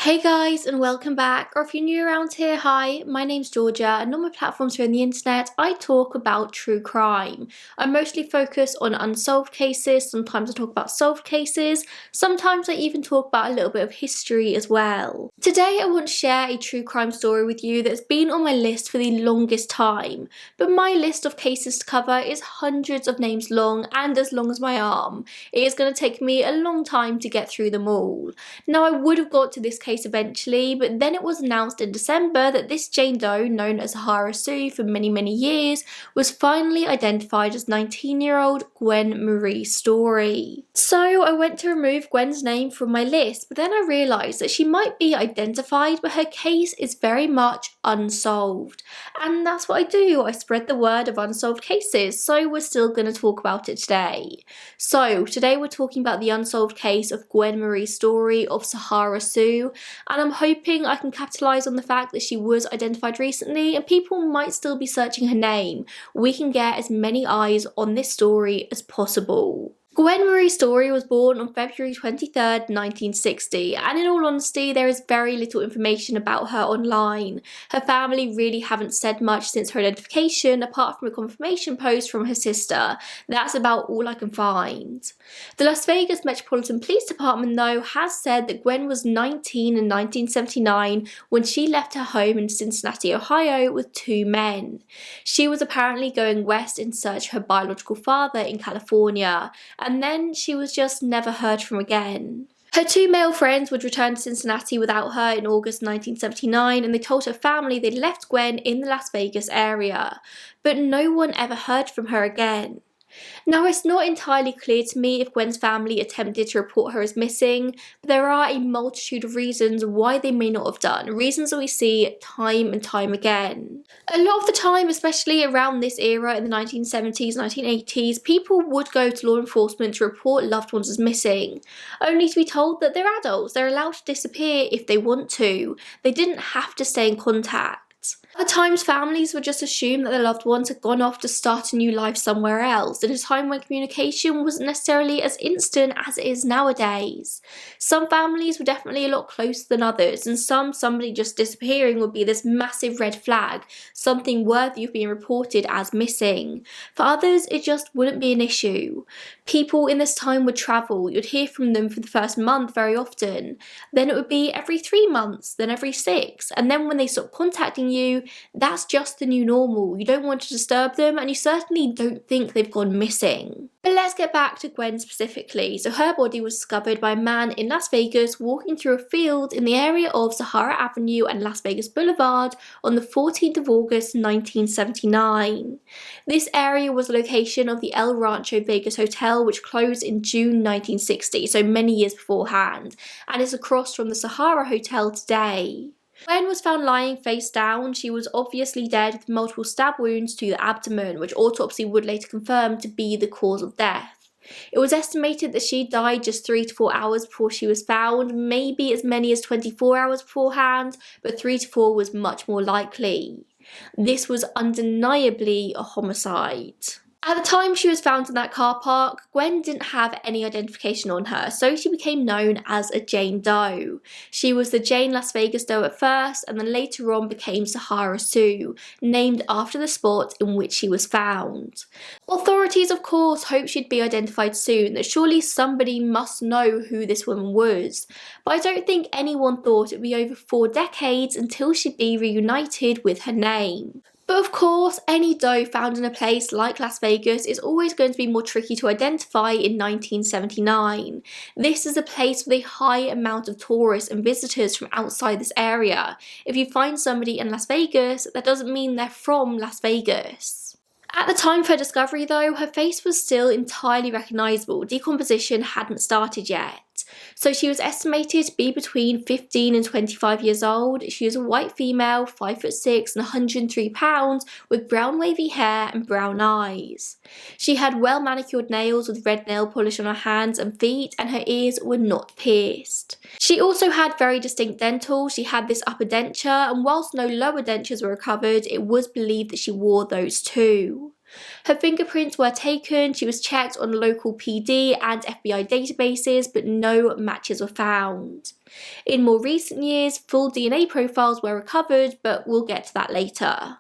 Hey guys, and welcome back, or if you're new around here, hi, my name's Georgia, and on my platforms here on the internet, I talk about true crime. I mostly focus on unsolved cases, sometimes I talk about solved cases, sometimes I even talk about a little bit of history as well. Today I want to share a true crime story with you that's been on my list for the longest time, but my list of cases to cover is hundreds of names long and as long as my arm. It is going to take me a long time to get through them all. Now I would have got to this case eventually, but then it was announced in December that this Jane Doe, known as Sahara Sue for many years, was finally identified as 19-year-old Gwen Marie Story. So I went to remove Gwen's name from my list, but then I realised that she might be identified, but her case is very much unsolved. And that's what I do, I spread the word of unsolved cases, so we're still going to talk about it today. So today we're talking about the unsolved case of Gwen Marie Story of Sahara Sue, and I'm hoping I can capitalise on the fact that she was identified recently and people might still be searching her name. We can get as many eyes on this story as possible. Gwen Marie Story was born on February 23rd, 1960, and in all honesty, there is very little information about her online. Her family really haven't said much since her identification, apart from a confirmation post from her sister. That's about all I can find. The Las Vegas Metropolitan Police Department, though, has said that Gwen was 19 in 1979 when she left her home in Cincinnati, Ohio with two men. She was apparently going west in search of her biological father in California, and then she was just never heard from again. Her two male friends would return to Cincinnati without her in August 1979, and they told her family they'd left Gwen in the Las Vegas area, but no one ever heard from her again. Now, it's not entirely clear to me if Gwen's family attempted to report her as missing, but there are a multitude of reasons why they may not have done, reasons that we see time and time again. A lot of the time, especially around this era in the 1970s, 1980s, people would go to law enforcement to report loved ones as missing, only to be told that they're adults, they're allowed to disappear if they want to. They didn't have to stay in contact. Other times, families would just assume that their loved ones had gone off to start a new life somewhere else, in a time when communication wasn't necessarily as instant as it is nowadays. Some families were definitely a lot closer than others, and somebody just disappearing would be this massive red flag, something worthy of being reported as missing. For others, it just wouldn't be an issue. People in this time would travel, you'd hear from them for the first month very often, then it would be every 3 months, then every 6, and then when they stopped contacting you, that's just the new normal. You don't want to disturb them, and you certainly don't think they've gone missing. But let's get back to Gwen specifically. So her body was discovered by a man in Las Vegas walking through a field in the area of Sahara Avenue and Las Vegas Boulevard on the 14th of August 1979. This area was the location of the El Rancho Vegas Hotel, which closed in June 1960, so many years beforehand, and is across from the Sahara Hotel today. Gwen was found lying face down. She was obviously dead with multiple stab wounds to the abdomen, which autopsy would later confirm to be the cause of death. It was estimated that she died just 3 to 4 hours before she was found, maybe as many as 24 hours beforehand, but 3 to 4 was much more likely. This was undeniably a homicide. At the time she was found in that car park, Gwen didn't have any identification on her, so she became known as a Jane Doe. She was the Jane Las Vegas Doe at first, and then later on became Sahara Sue, named after the spot in which she was found. Authorities, of course, hoped she'd be identified soon, that surely somebody must know who this woman was, but I don't think anyone thought it'd be over 4 decades until she'd be reunited with her name. But of course, any doe found in a place like Las Vegas is always going to be more tricky to identify in 1979. This is a place with a high amount of tourists and visitors from outside this area. If you find somebody in Las Vegas, that doesn't mean they're from Las Vegas. At the time of her discovery though, her face was still entirely recognisable. Decomposition hadn't started yet. So she was estimated to be between 15 and 25 years old. She was a white female, 5'6" and 103 pounds, with brown wavy hair and brown eyes. She had well manicured nails with red nail polish on her hands and feet, and her ears were not pierced. She also had very distinct dental. She had this upper denture, and whilst no lower dentures were recovered, it was believed that she wore those too. Her fingerprints were taken, she was checked on local PD and FBI databases, but no matches were found. In more recent years, full DNA profiles were recovered, but we'll get to that later.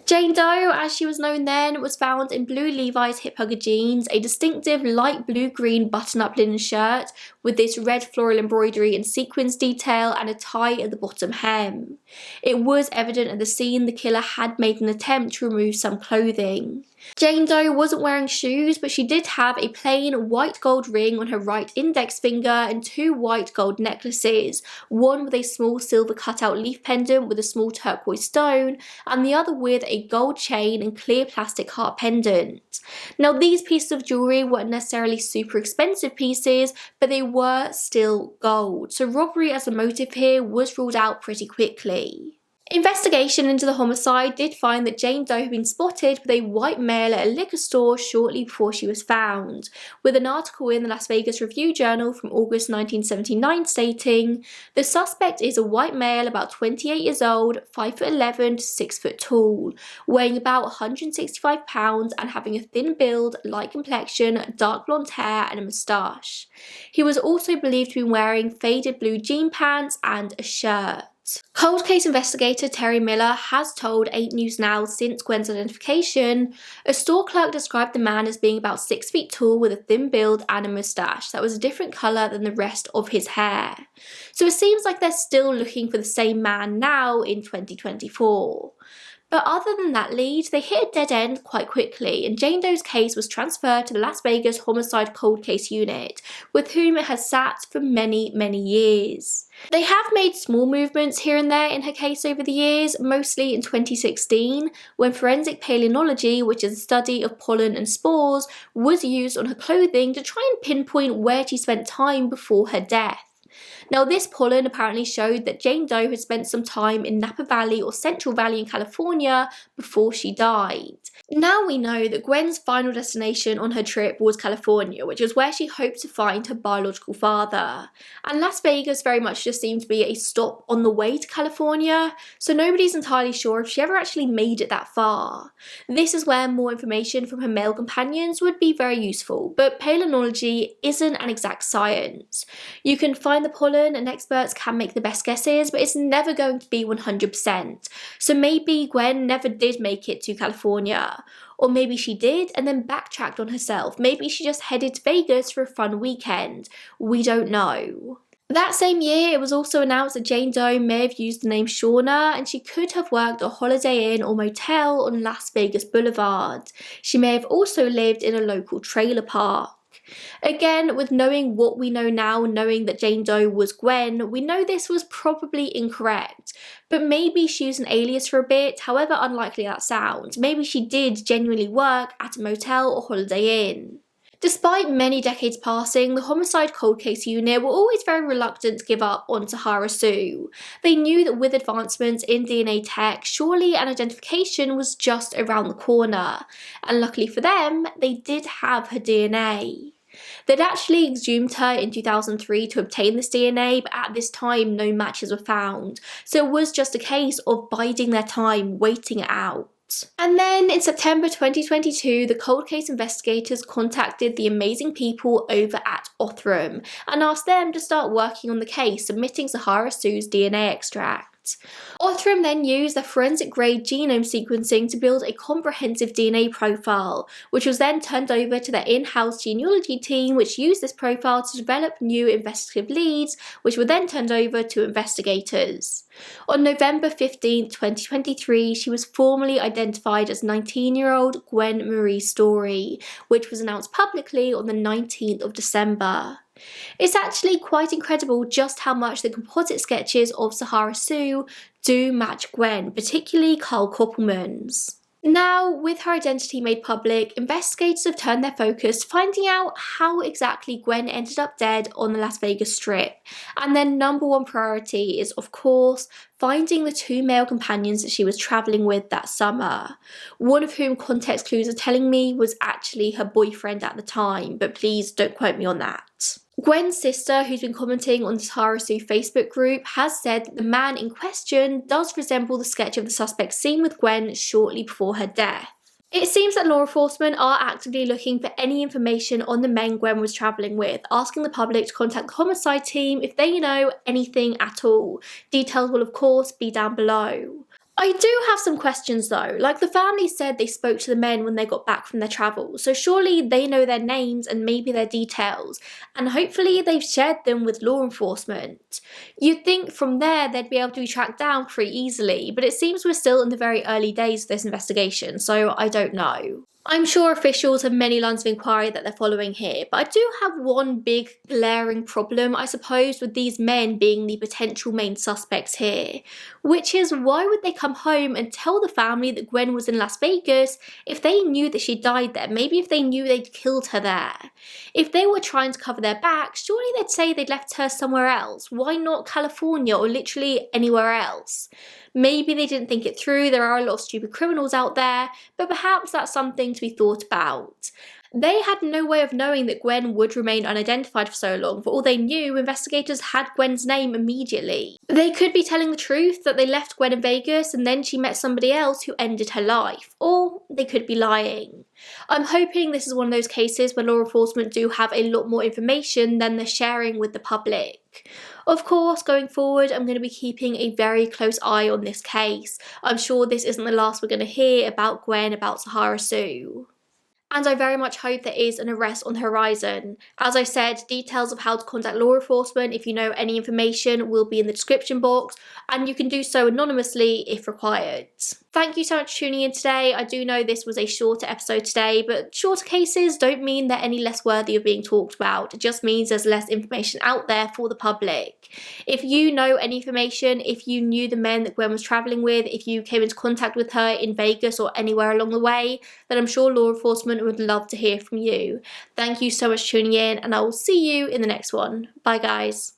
Jane Doe, as she was known then, was found in blue Levi's hip hugger jeans, a distinctive light blue-green button-up linen shirt with this red floral embroidery and sequins detail and a tie at the bottom hem. It was evident at the scene the killer had made an attempt to remove some clothing. Jane Doe wasn't wearing shoes, but she did have a plain white gold ring on her right index finger and 2 white gold necklaces, one with a small silver cutout leaf pendant with a small turquoise stone, and the other with a gold chain and clear plastic heart pendant. Now, these pieces of jewellery weren't necessarily super expensive pieces, but they were still gold, so robbery as a motive here was ruled out pretty quickly. Investigation into the homicide did find that Jane Doe had been spotted with a white male at a liquor store shortly before she was found, with an article in the Las Vegas Review-Journal from August 1979 stating, "The suspect is a white male about 28 years old, 5'11" to 6 foot tall, weighing about 165 pounds and having a thin build, light complexion, dark blonde hair and a moustache. He was also believed to be wearing faded blue jean pants and a shirt." Cold case investigator Terry Miller has told 8 News Now since Gwen's identification, a store clerk described the man as being about 6 feet tall with a thin build and a moustache that was a different colour than the rest of his hair. So it seems like they're still looking for the same man now in 2024. But other than that lead, they hit a dead end quite quickly, and Jane Doe's case was transferred to the Las Vegas Homicide Cold Case Unit, with whom it has sat for many, many years. They have made small movements here and there in her case over the years, mostly in 2016, when forensic paleontology, which is the study of pollen and spores, was used on her clothing to try and pinpoint where she spent time before her death. Now, this pollen apparently showed that Jane Doe had spent some time in Napa Valley or Central Valley in California before she died. Now we know that Gwen's final destination on her trip was California, which was where she hoped to find her biological father. And Las Vegas very much just seemed to be a stop on the way to California, so nobody's entirely sure if she ever actually made it that far. This is where more information from her male companions would be very useful, but paleontology isn't an exact science. You can find the pollen and experts can make the best guesses, but it's never going to be 100%. So maybe Gwen never did make it to California. Or maybe she did and then backtracked on herself. Maybe she just headed to Vegas for a fun weekend. We don't know. That same year, it was also announced that Jane Doe may have used the name Shauna, and she could have worked a Holiday Inn or motel on Las Vegas Boulevard. She may have also lived in a local trailer park. Again, with knowing what we know now, knowing that Jane Doe was Gwen, we know this was probably incorrect. But maybe she used an alias for a bit, however unlikely that sounds. Maybe she did genuinely work at a motel or Holiday Inn. Despite many decades passing, the Homicide Cold Case Unit were always very reluctant to give up on Sahara Sue. They knew that with advancements in DNA tech, surely an identification was just around the corner. And luckily for them, they did have her DNA. They'd actually exhumed her in 2003 to obtain this DNA, but at this time no matches were found. So it was just a case of biding their time, waiting it out. And then in September 2022, the cold case investigators contacted the amazing people over at Othram and asked them to start working on the case, submitting Sahara Sue's DNA extract. Othram then used their forensic-grade genome sequencing to build a comprehensive DNA profile, which was then turned over to their in-house genealogy team, which used this profile to develop new investigative leads, which were then turned over to investigators. On November 15, 2023, she was formally identified as 19-year-old Gwen Marie Story, which was announced publicly on the 19th of December. It's actually quite incredible just how much the composite sketches of Sahara Sue do match Gwen, particularly Carl Koppelman's. Now, with her identity made public, investigators have turned their focus to finding out how exactly Gwen ended up dead on the Las Vegas Strip, and their number one priority is, of course, finding the 2 male companions that she was travelling with that summer, one of whom context clues are telling me was actually her boyfriend at the time, but please don't quote me on that. Gwen's sister, who's been commenting on the Sahara Sue Facebook group, has said that the man in question does resemble the sketch of the suspect seen with Gwen shortly before her death. It seems that law enforcement are actively looking for any information on the men Gwen was travelling with, asking the public to contact the homicide team if they know anything at all. Details will of course be down below. I do have some questions though, like the family said they spoke to the men when they got back from their travels, so surely they know their names and maybe their details, and hopefully they've shared them with law enforcement. You'd think from there they'd be able to be tracked down pretty easily, but it seems we're still in the very early days of this investigation, so I don't know. I'm sure officials have many lines of inquiry that they're following here, but I do have one big glaring problem, I suppose, with these men being the potential main suspects here, which is why would they come home and tell the family that Gwen was in Las Vegas if they knew that she died there, maybe if they knew they'd killed her there? If they were trying to cover their back, surely they'd say they'd left her somewhere else. Why not California or literally anywhere else? Maybe they didn't think it through, there are a lot of stupid criminals out there, but perhaps that's something to be thought about. They had no way of knowing that Gwen would remain unidentified for so long. For all they knew, investigators had Gwen's name immediately. They could be telling the truth that they left Gwen in Vegas and then she met somebody else who ended her life. Or they could be lying. I'm hoping this is one of those cases where law enforcement do have a lot more information than they're sharing with the public. Of course, going forward, I'm going to be keeping a very close eye on this case. I'm sure this isn't the last we're going to hear about Gwen, about Sahara Sue. And I very much hope there is an arrest on the horizon. As I said, details of how to contact law enforcement if you know any information will be in the description box, and you can do so anonymously if required. Thank you so much for tuning in today. I do know this was a shorter episode today, but shorter cases don't mean they're any less worthy of being talked about. It just means there's less information out there for the public. If you know any information, if you knew the men that Gwen was travelling with, if you came into contact with her in Vegas or anywhere along the way, then I'm sure law enforcement would love to hear from you. Thank you so much for tuning in, and I will see you in the next one. Bye guys.